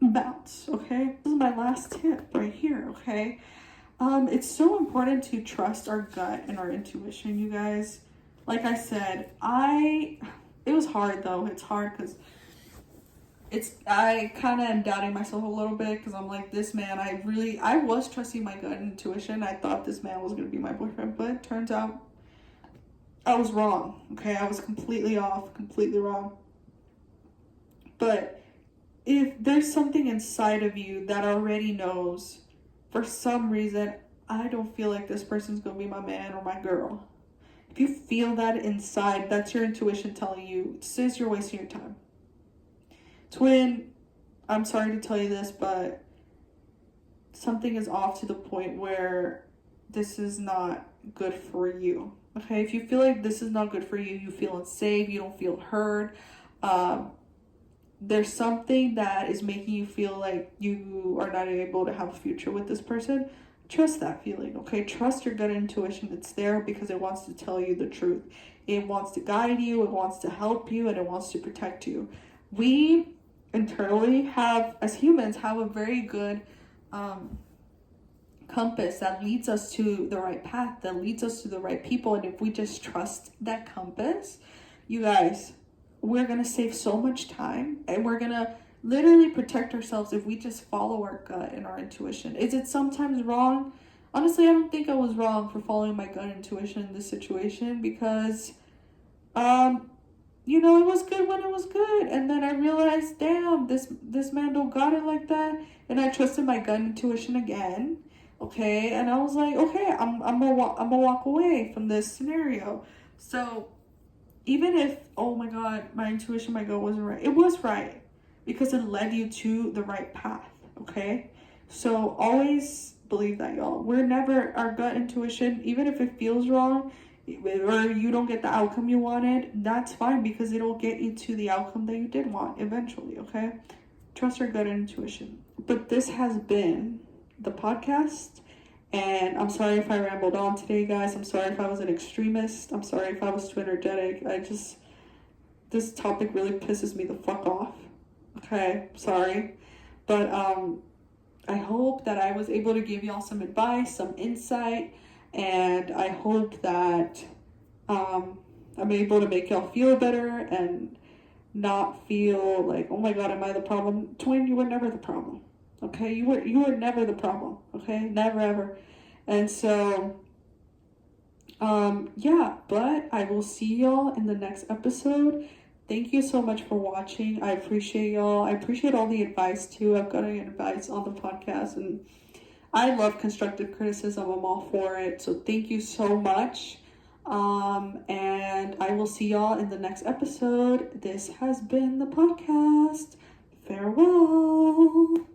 S1: bounce, okay? This is my last tip right here, okay? It's so important to trust our gut and our intuition, you guys. Like I said, it was hard though. It's hard because I kind of am doubting myself a little bit because I'm like, this man, I was trusting my gut and intuition. I thought this man was going to be my boyfriend, but it turns out I was wrong, okay? I was completely off, completely wrong. But if there's something inside of you that already knows, for some reason, I don't feel like this person's going to be my man or my girl. If you feel that inside, that's your intuition telling you, sis, you're wasting your time. Twin, I'm sorry to tell you this, but something is off to the point where this is not good for you. Okay, if you feel like this is not good for you, you feel unsafe, you don't feel heard, there's something that is making you feel like you are not able to have a future with this person, trust that feeling, okay? Trust your gut intuition. It's there because it wants to tell you the truth. It wants to guide you, it wants to help you, and it wants to protect you. We internally as humans, have a very good compass that leads us to the right path, that leads us to the right people. And if we just trust that compass, you guys, we're going to save so much time, and we're going to literally protect ourselves if we just follow our gut and our intuition. Is it sometimes wrong? Honestly, I don't think I was wrong for following my gut intuition in this situation because, it was good when it was good. And then I realized, damn, this man don't got it like that. And I trusted my gut intuition again. Okay. And I was like, okay, I'm gonna walk away from this scenario. So even if, oh my God, my intuition, my gut wasn't right, it was right because it led you to the right path. Okay. So always believe that, y'all. Our gut intuition, even if it feels wrong, or you don't get the outcome you wanted, that's fine because it'll get you to the outcome that you did want eventually, okay? Trust your gut and intuition. But this has been the podcast, and I'm sorry if I rambled on today, guys. I'm sorry if I was an extremist. I'm sorry if I was too energetic. This topic really pisses me the fuck off, okay? Sorry. But I hope that I was able to give y'all some advice, some insight, and I hope that I'm able to make y'all feel better and not feel like, oh my God, am I the problem? Twin, you were never the problem. Okay, you were never the problem. Okay, never ever. And so, yeah, but I will see y'all in the next episode. Thank you so much for watching. I appreciate y'all. I appreciate all the advice too. I've gotten advice on the podcast, and I love constructive criticism. I'm all for it. So thank you so much. And I will see y'all in the next episode. This has been the podcast. Farewell.